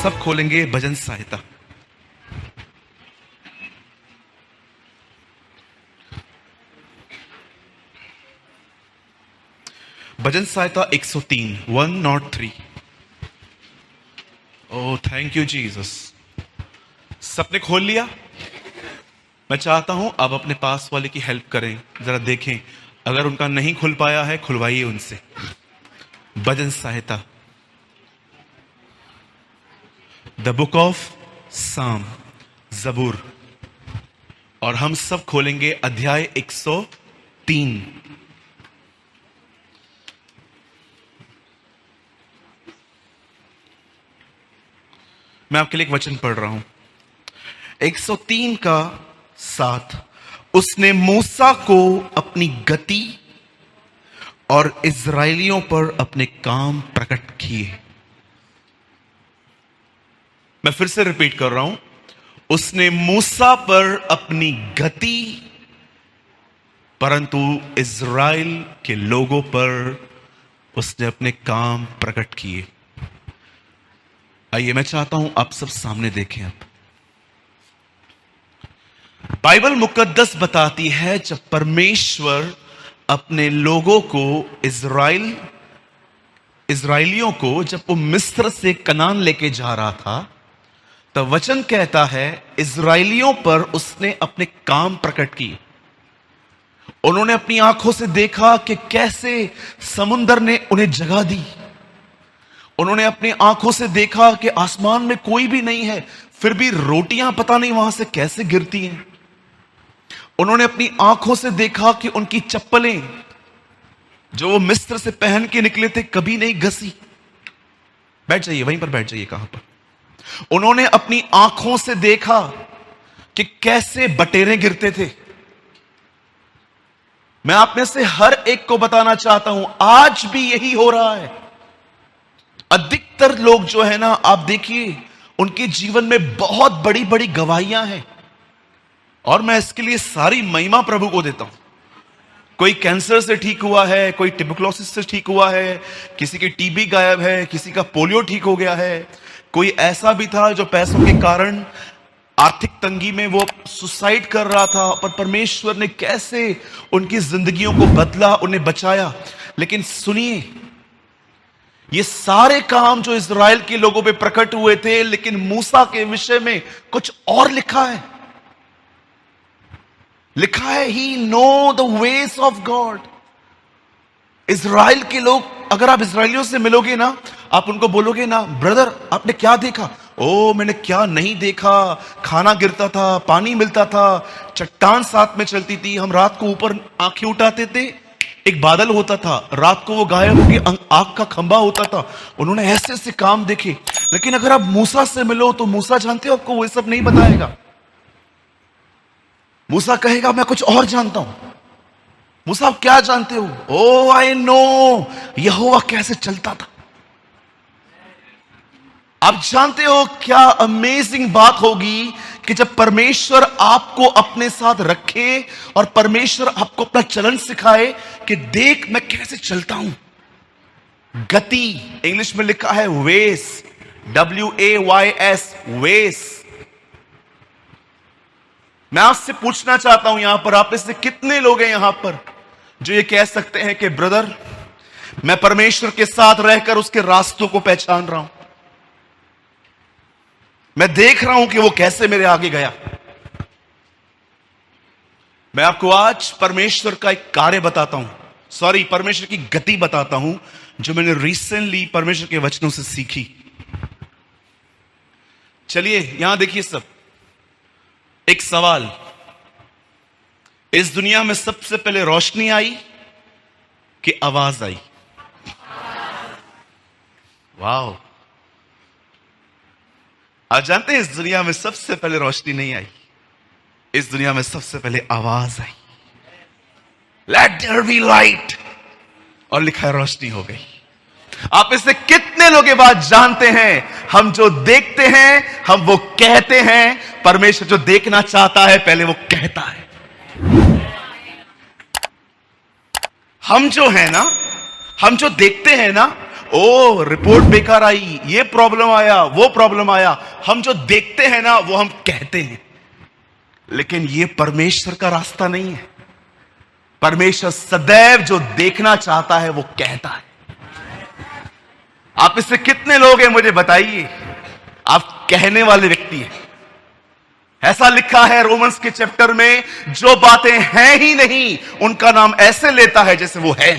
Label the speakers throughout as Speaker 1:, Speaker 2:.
Speaker 1: सब खोलेंगे भजन सहायता। भजन सहायता 103, 103। Oh thank you Jesus. सबने खोल लिया? मैं चाहता हूं आप अपने पास वाले की हेल्प करें, जरा देखें अगर उनका नहीं खुल पाया है खुलवाइए उनसे। भजन सहायता, द बुक ऑफ साम, जबूर। और हम सब खोलेंगे अध्याय 103। मैं आपके लिए एक वचन पढ़ रहा हूं, 103 का 7। उसने मूसा को अपनी गति और इजराइलियों पर अपने काम प्रकट किए। मैं फिर से रिपीट कर रहा हूं, उसने मूसा पर अपनी गति परंतु इजराइल के लोगों पर उसने अपने काम प्रकट किए। आइए मैं चाहता हूं आप सब सामने देखें। आप बाइबल मुकद्दस बताती है जब परमेश्वर अपने लोगों को इजराइलियों को जब वो मिस्र से कनान लेके जा रहा था, तो वचन कहता है इजराइलियों पर उसने अपने काम प्रकट किए। उन्होंने अपनी आंखों से देखा कि कैसे समुद्र ने उन्हें जगह दी। उन्होंने अपनी आंखों से देखा कि आसमान में कोई भी नहीं है, फिर भी रोटियां पता नहीं वहां से कैसे गिरती हैं। उन्होंने अपनी आंखों से देखा कि उनकी चप्पलें जो वो मिस्र से पहन के निकले थे कभी नहीं घसी। बैठ जाइए, वहीं पर बैठ जाइए। कहां पर? उन्होंने अपनी आंखों से देखा कि कैसे बटेरें गिरते थे। मैं आप में से हर एक को बताना चाहता हूं, आज भी यही हो रहा है। अधिकतर लोग जो है ना, आप देखिए उनके जीवन में बहुत बड़ी बड़ी गवाहियां हैं और मैं इसके लिए सारी महिमा प्रभु को देता हूं। कोई कैंसर से ठीक हुआ है, कोई ट्यूबरकुलोसिस से ठीक हुआ है, किसी की टीबी गायब है, किसी का पोलियो ठीक हो गया है। कोई ऐसा भी था जो पैसों के कारण आर्थिक तंगी में वो सुसाइड कर रहा था, पर परमेश्वर ने कैसे उनकी जिंदगियों को बदला, उन्हें बचाया। लेकिन सुनिए, ये सारे काम जो इजराइल के लोगों पे प्रकट हुए थे, लेकिन मूसा के विषय में कुछ और लिखा है। लिखा है he know the ways of God. Israel के लोग, अगर आप इजराइलियों से मिलोगे ना, आप उनको बोलोगे ना, ब्रदर आपने क्या देखा? ओ मैंने क्या नहीं देखा, खाना गिरता था, पानी मिलता था, चट्टान साथ में चलती थी, हम रात को ऊपर आंखें उठाते थे, एक बादल होता था, रात को वो गायब होकर आग का खंभा होता था। उन्होंने ऐसे ऐसे काम देखे। लेकिन अगर आप मूसा से मिलो तो मूसा जानते हो आपको वो सब नहीं बताएगा। मूसा कहेगा मैं कुछ और जानता हूं। मूसा आप क्या जानते हो? ओ आई नो यहोवा कैसे चलता था। आप जानते हो क्या अमेजिंग बात होगी कि जब परमेश्वर आपको अपने साथ रखे और परमेश्वर आपको अपना चलन सिखाए कि देख मैं कैसे चलता हूं। गति इंग्लिश में लिखा है वेस, WAYS, वेस। मैं आपसे पूछना चाहता हूं, यहां पर आप में से कितने लोग हैं यहां पर जो ये कह सकते हैं कि ब्रदर मैं परमेश्वर के साथ रहकर उसके रास्तों को पहचान रहा हूं, मैं देख रहा हूं कि वो कैसे मेरे आगे गया। मैं आपको आज परमेश्वर का एक कार्य बताता हूं, सॉरी परमेश्वर की गति बताता हूं, जो मैंने रिसेंटली परमेश्वर के वचनों से सीखी। चलिए यहां देखिए सब। एक सवाल, इस दुनिया में सबसे पहले रोशनी आई कि आवाज आई? वाह। आप जानते हैं इस दुनिया में सबसे पहले रोशनी नहीं आई, इस दुनिया में सबसे पहले आवाज आई, लेट देयर बी लाइट, और लिखा है रोशनी हो गई। आप इससे कितने लोग ये बात जानते हैं? हम जो देखते हैं हम वो कहते हैं, परमेश्वर जो देखना चाहता है पहले वो कहता है। हम जो है ना, हम जो देखते हैं ना, ओ रिपोर्ट बेकार आई, ये प्रॉब्लम आया, वो प्रॉब्लम आया। हम जो देखते हैं ना वो हम कहते हैं, लेकिन ये परमेश्वर का रास्ता नहीं है। परमेश्वर सदैव जो देखना चाहता है वो कहता है। आप इससे कितने लोग हैं मुझे बताइए, आप कहने वाले व्यक्ति हैं। ऐसा लिखा है रोमन्स के चैप्टर में, जो बातें हैं ही नहीं उनका नाम ऐसे लेता है जैसे वो है।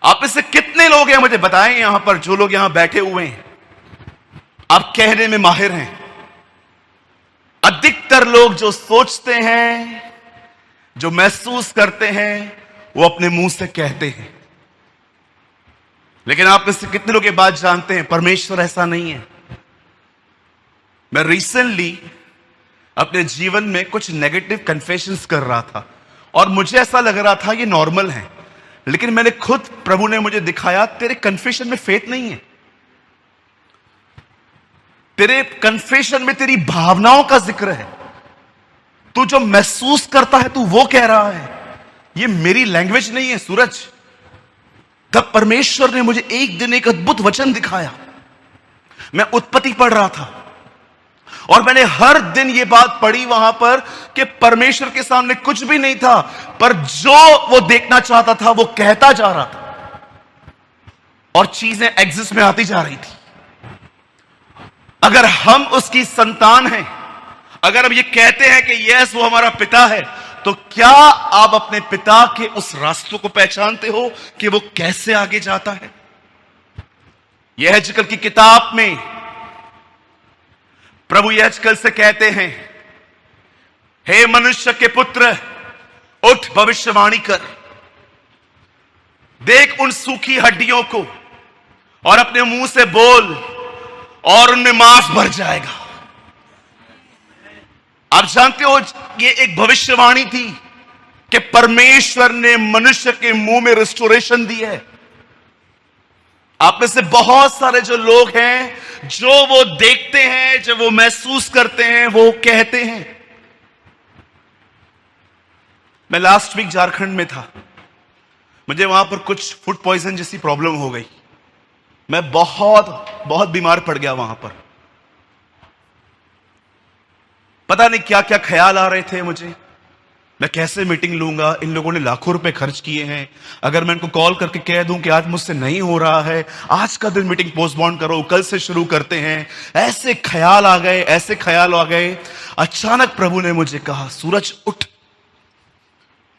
Speaker 1: आप इससे कितने लोग हैं मुझे बताएं, यहां पर जो लोग यहां बैठे हुए हैं, आप कहने में माहिर हैं। अधिकतर लोग जो सोचते हैं, जो महसूस करते हैं, वो अपने मुंह से कहते हैं। लेकिन आप इससे कितने लोग ये बात जानते हैं, परमेश्वर ऐसा नहीं है। मैं रिसेंटली अपने जीवन में कुछ नेगेटिव कन्फेशंस कर रहा था और मुझे ऐसा लग रहा था ये नॉर्मल है, लेकिन मैंने खुद, प्रभु ने मुझे दिखाया तेरे कन्फेशन में फेथ नहीं है। तेरे कन्फेशन में तेरी भावनाओं का जिक्र है। तू जो महसूस करता है तू वो कह रहा है। ये मेरी लैंग्वेज नहीं है सूरज। तब परमेश्वर ने मुझे एक दिन एक अद्भुत वचन दिखाया। मैं उत्पत्ति पढ़ रहा था और मैंने हर दिन ये बात पढ़ी वहां पर कि परमेश्वर के सामने कुछ भी नहीं था, पर जो वो देखना चाहता था वो कहता जा रहा था और चीजें एग्जिस्ट में आती जा रही थी। अगर हम उसकी संतान हैं, अगर हम ये कहते हैं कि यस वो हमारा पिता है, तो क्या आप अपने पिता के उस रास्तों को पहचानते हो कि वो कैसे आगे जाता है? यहेजकेल की किताब में प्रभु यहेजकेल से कहते हैं, हे मनुष्य के पुत्र, उठ भविष्यवाणी कर, देख उन सूखी हड्डियों को और अपने मुंह से बोल और उनमें मांस भर जाएगा। आप जानते हो ये एक भविष्यवाणी थी कि परमेश्वर ने मनुष्य के मुंह में रिस्टोरेशन दी है। आप में से बहुत सारे जो लोग हैं, जो वो देखते हैं, जो वो महसूस करते हैं, वो कहते हैं। मैं लास्ट वीक झारखंड में था, मुझे वहां पर कुछ फूड पॉइजन जैसी प्रॉब्लम हो गई। मैं बहुत बीमार पड़ गया वहां पर। पता नहीं क्या क्या ख्याल आ रहे थे मुझे, मैं कैसे मीटिंग लूंगा, इन लोगों ने लाखों रुपए खर्च किए हैं, अगर मैं इनको कॉल करके कह दूं कि आज मुझसे नहीं हो रहा है, आज का दिन मीटिंग पोस्टपोन करो, कल से शुरू करते हैं। ऐसे ख्याल आ गए, ऐसे ख्याल आ गए। अचानक प्रभु ने मुझे कहा, सूरज उठ।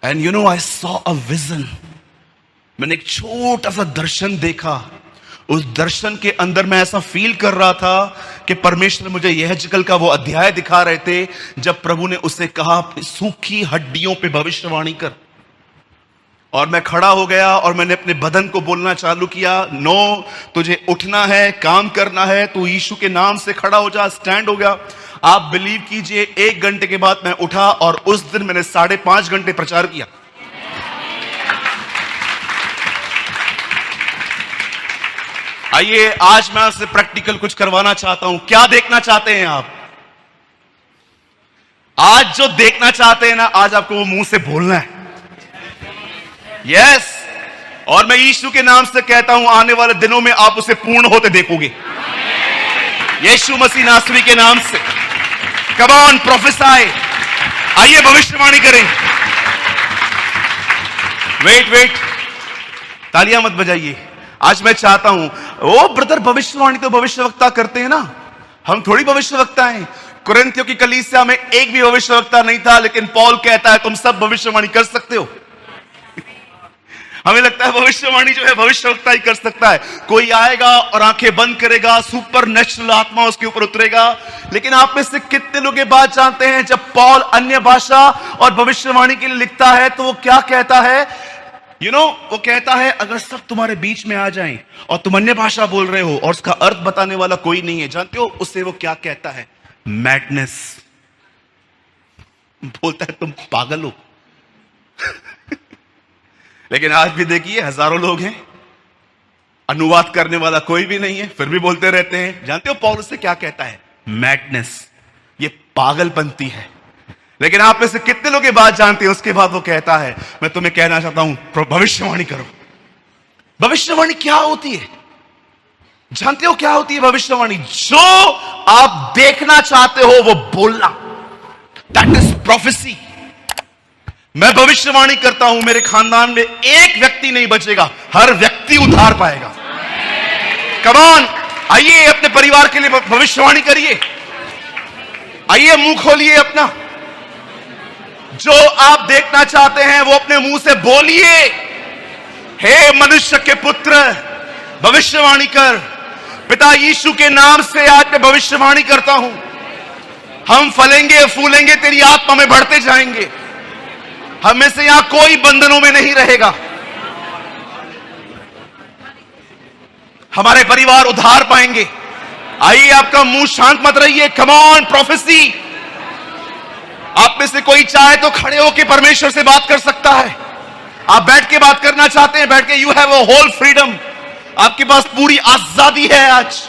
Speaker 1: And you know I saw a vision. मैंने एक छोटा सा दर्शन देखा। उस दर्शन के अंदर मैं ऐसा फील कर रहा था कि परमेश्वर मुझे यहेजकेल का वो अध्याय दिखा रहे थे जब प्रभु ने उसे कहा, सूखी हड्डियों पे भविष्यवाणी कर। और मैं खड़ा हो गया और मैंने अपने बदन को बोलना चालू किया, नो, तुझे उठना है, काम करना है, तू यीशु के नाम से खड़ा हो जा। स्टैंड हो गया। आप बिलीव कीजिए, 1 घंटे के बाद मैं उठा और उस दिन मैंने 5.5 घंटे प्रचार किया। आइए आज मैं आपसे प्रैक्टिकल कुछ करवाना चाहता हूं। क्या देखना चाहते हैं आप? आज जो देखना चाहते हैं ना, आज आपको वो मुंह से बोलना है। यस। और मैं यीशु के नाम से कहता हूं, आने वाले दिनों में आप उसे पूर्ण होते देखोगे, यीशु मसीह नासरी के नाम से। Come on प्रोफेसाई। आइए भविष्यवाणी करें। वेट, तालियां मत बजाइए। आज मैं चाहता हूं, ओ ब्रदर, भविष्यवाणी तो भविष्यवक्ता करते हैं ना, हम थोड़ी भविष्यवक्ता हैं। कुरिन्थियों की कलीसिया में एक भी भविष्यवक्ता नहीं था, लेकिन पौल कहता है तुम सब भविष्यवाणी कर सकते हो। हमें लगता है भविष्यवाणी जो है भविष्यवक्ता ही कर सकता है। कोई आएगा और आंखें बंद करेगा, सुपर नेचुरल आत्मा उसके ऊपर उतरेगा। लेकिन आप में से कितने लोग ये बात जानते हैं, जब पौल अन्य भाषा और भविष्यवाणी के लिए लिखता है तो वो क्या कहता है? वो कहता है, अगर सब तुम्हारे बीच में आ जाएं और तुम अन्य भाषा बोल रहे हो और उसका अर्थ बताने वाला कोई नहीं है, जानते हो उससे वो क्या कहता है? मैडनेस। बोलता है तुम पागल हो। लेकिन आज भी देखिए, हजारों लोग हैं, अनुवाद करने वाला कोई भी नहीं है, फिर भी बोलते रहते हैं। जानते हो पौल उससे क्या कहता है? मैडनेस। ये पागलपंती है। लेकिन आप में से कितने लोग ये बात जानते हैं? उसके बाद वो कहता है, मैं तुम्हें कहना चाहता हूं भविष्यवाणी करो। भविष्यवाणी क्या होती है? जानते हो क्या होती है भविष्यवाणी? जो आप देखना चाहते हो वो बोलना, दैट इज प्रोफेसी। मैं भविष्यवाणी करता हूं, मेरे खानदान में एक व्यक्ति नहीं बचेगा, हर व्यक्ति उद्धार पाएगा। कम ऑन, आइए अपने परिवार के लिए भविष्यवाणी करिए। आइए मुंह खोलिए अपना, जो आप देखना चाहते हैं वो अपने मुंह से बोलिए। हे मनुष्य के पुत्र, भविष्यवाणी कर। पिता यीशु के नाम से आज मैं भविष्यवाणी करता हूं, हम फलेंगे फूलेंगे, तेरी आत्मा में बढ़ते जाएंगे। हमें से यहां कोई बंधनों में नहीं रहेगा, हमारे परिवार उद्धार पाएंगे। आइए, आपका मुंह शांत मत रहिए। Come on, prophecy. आप में से कोई चाहे तो खड़े होकर परमेश्वर से बात कर सकता है। आप बैठ के बात करना चाहते हैं, बैठ के, you have a whole freedom. आपके पास पूरी आजादी है। आज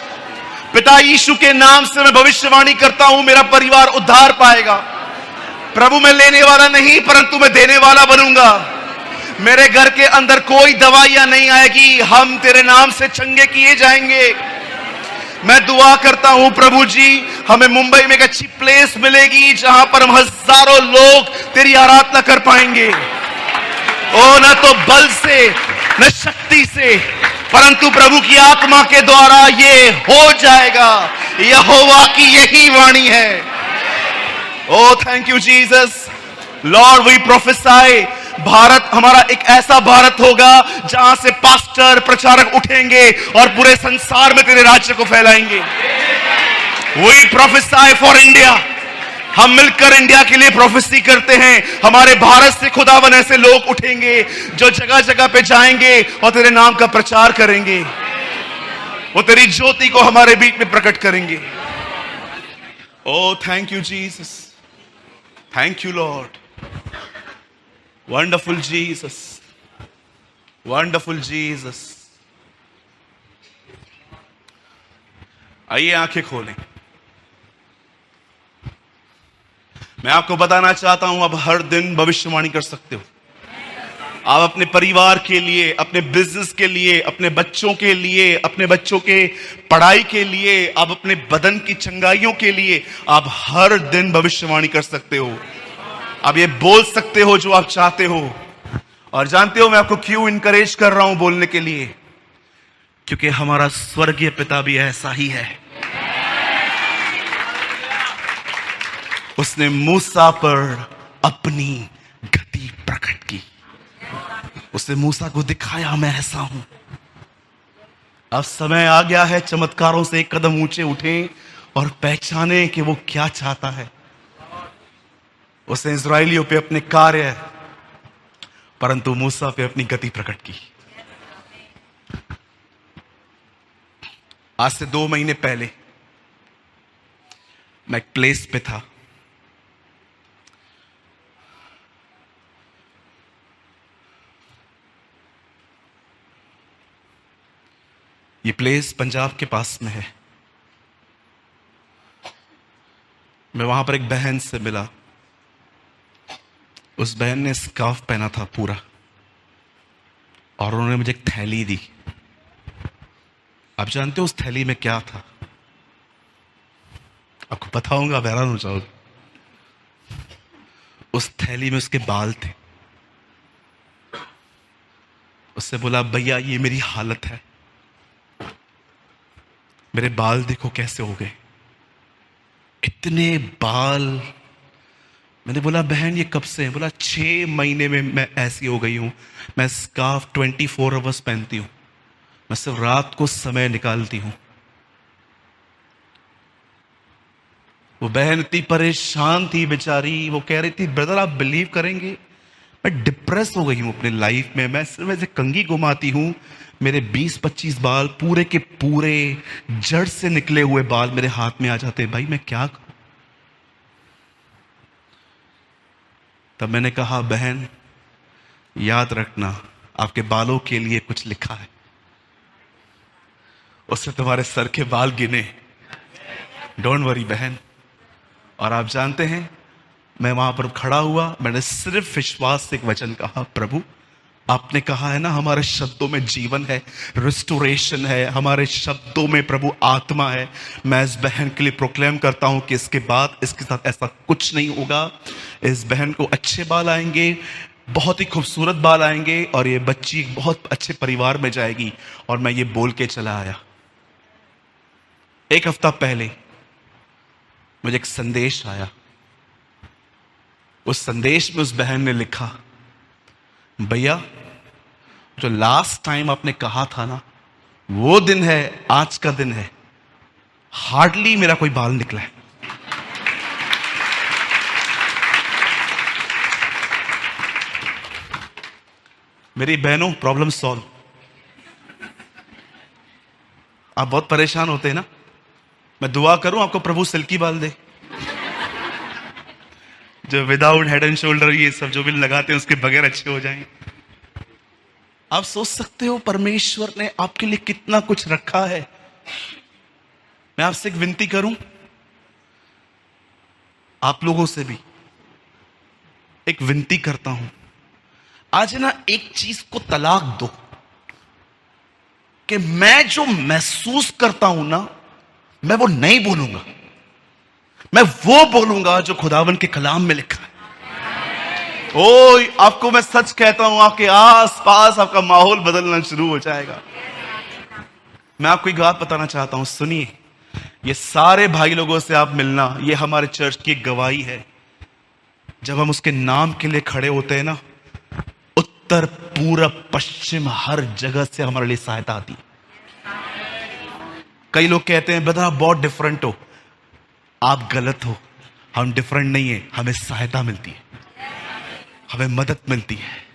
Speaker 1: पिता यीशु के नाम से मैं भविष्यवाणी करता हूं, मेरा परिवार उद्धार पाएगा। प्रभु, मैं लेने वाला नहीं परंतु मैं देने वाला बनूंगा। मेरे घर के अंदर कोई दवाइयां नहीं आएगी, हम तेरे नाम से चंगे किए जाएंगे। मैं दुआ करता हूं प्रभु जी, हमें मुंबई में एक अच्छी प्लेस मिलेगी जहां पर हम हजारों लोग तेरी आराधना कर पाएंगे। ओ, न तो बल से न शक्ति से, परंतु प्रभु की आत्मा के द्वारा ये हो जाएगा। यहोवा की यही वाणी है। Oh thank you Jesus. Lord, we prophesy, Bharat हमारा एक ऐसा भारत होगा जहां से पास्टर, प्रचारक उठेंगे और पूरे संसार में तेरे राज्य को फैलाएंगे। We prophesy for India. हम मिलकर इंडिया के लिए प्रोफेसी करते हैं। हमारे भारत से खुदावन ऐसे लोग उठेंगे जो जगह जगह पे जाएंगे और तेरे नाम का प्रचार करेंगे। वो तेरी ज्योति को हमारे बीच में प्रकट करेंगे। Oh thank you Jesus, thank you lord. Wonderful Jesus, wonderful Jesus. आइए आंखें खोलें। मैं आपको बताना चाहता हूं, अब हर दिन भविष्यवाणी कर सकते हो। आप अपने परिवार के लिए, अपने बिजनेस के लिए, अपने बच्चों के लिए, अपने बच्चों के पढ़ाई के लिए, आप अपने बदन की चंगाइयों के लिए, आप हर दिन भविष्यवाणी कर सकते हो। आप ये बोल सकते हो जो आप चाहते हो। और जानते हो मैं आपको क्यों इनकरेज कर रहा हूं बोलने के लिए? क्योंकि हमारा स्वर्गीय पिता भी ऐसा ही है। उसने मूसा पर अपनी गति प्रकट की। उसने मूसा को दिखाया, मैं ऐसा हूं। अब समय आ गया है चमत्कारों से एक कदम ऊंचे उठें और पहचाने कि वो क्या चाहता है। उसने इस्राएलियों पे अपने कार्य, परंतु मूसा पे अपनी गति प्रकट की। आज से 2 महीने पहले मैं एक प्लेस पे था। ये प्लेस पंजाब के पास में है। मैं वहां पर एक बहन से मिला। उस बहन ने स्कार्फ पहना था पूरा, और उन्होंने मुझे एक थैली दी। आप जानते हो उस थैली में क्या था? आपको बताऊंगा, आप हैरान हो जाओगे। उस थैली में उसके बाल थे। उससे बोला, भैया ये मेरी हालत है, मेरे बाल देखो कैसे हो गए, इतने बाल। मैंने बोला, बहन ये कब से है? बोला 6 महीने में मैं ऐसी हो गई हूं। मैं स्कार्फ 24 आवर्स पहनती हूं, मैं सिर्फ रात को समय निकालती हूं। वो बहन इतनी परेशान थी बेचारी। वो कह रही थी, ब्रदर आप बिलीव करेंगे, मैं डिप्रेस हो गई हूं अपने लाइफ में। मैं सिर्फ ऐसे कंघी घुमाती हूं, मेरे 20-25 बाल पूरे के पूरे जड़ से निकले हुए बाल मेरे हाथ में आ जाते। भाई मैं क्या करूं? तब मैंने कहा, बहन याद रखना, आपके बालों के लिए कुछ लिखा है। उससे तुम्हारे सर के बाल गिने। डोंट वरी बहन। और आप जानते हैं, मैं वहां पर खड़ा हुआ, मैंने सिर्फ विश्वास से एक वचन कहा, प्रभु आपने कहा है ना हमारे शब्दों में जीवन है, रिस्टोरेशन है, हमारे शब्दों में प्रभु आत्मा है। मैं इस बहन के लिए प्रोक्लेम करता हूं कि इसके बाद इसके साथ ऐसा कुछ नहीं होगा। इस बहन को अच्छे बाल आएंगे, बहुत ही खूबसूरत बाल आएंगे, और ये बच्ची बहुत अच्छे परिवार में जाएगी। और मैं ये बोल के चला आया। एक हफ्ता पहले मुझे एक संदेश आया। उस संदेश में उस बहन ने लिखा, भैया जो लास्ट टाइम आपने कहा था ना, वो दिन है, आज का दिन है, हार्डली मेरा कोई बाल निकला है। मेरी बहनों, प्रॉब्लम सॉल्व। आप बहुत परेशान होते हैं ना, मैं दुआ करूं आपको प्रभु सिल्की बाल दे, जो विदाउट हेड एंड शोल्डर ये सब जो भी लगाते हैं उसके बगैर अच्छे हो जाएं। आप सोच सकते हो परमेश्वर ने आपके लिए कितना कुछ रखा है। मैं आपसे एक विनती करूं, आप लोगों से भी एक विनती करता हूं, आज ना एक चीज को तलाक दो कि मैं जो महसूस करता हूं ना, मैं वो नहीं बोलूंगा, मैं वो बोलूंगा जो खुदावन के कलाम में लिखा है। ओ, आपको मैं सच कहता हूं, आपके आस पास आपका माहौल बदलना शुरू हो जाएगा। मैं आपको एक बात बताना चाहता हूं, सुनिए। ये सारे भाई लोगों से आप मिलना, ये हमारे चर्च की गवाही है। जब हम उसके नाम के लिए खड़े होते हैं ना, उत्तर पूरब पश्चिम हर जगह से हमारे लिए सहायता आती है। कई लोग कहते हैं ब्रदर आप बहुत डिफरेंट हो। आप गलत हो, हम डिफरेंट नहीं है, हमें सहायता मिलती है, हमें मदद मिलती है।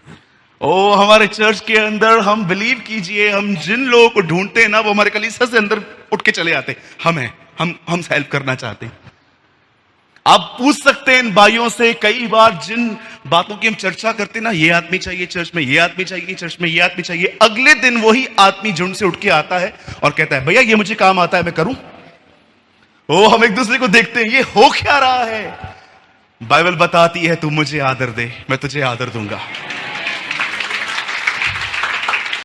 Speaker 1: ओ, हमारे चर्च के अंदर हम बिलीव कीजिए, हम जिन लोगों को ढूंढते हैं ना, वो हमारे कलीसिया से अंदर उठ के चले आते हैं। हम हेल्प करना चाहते हैं। आप पूछ सकते हैं इन भाइयों से, कई बार जिन बातों की हम चर्चा करते हैं ना, ये आदमी चाहिए चर्च में, ये आदमी चाहिए चर्च में, ये आदमी चाहिए, अगले दिन वही आदमी झुंड से उठ के आता है और कहता है भैया ये मुझे काम आता है, मैं करूं। ओ, हम एक दूसरे को देखते हैं, ये हो क्या रहा है। बाइबल बताती है तू मुझे आदर दे, मैं तुझे आदर दूंगा।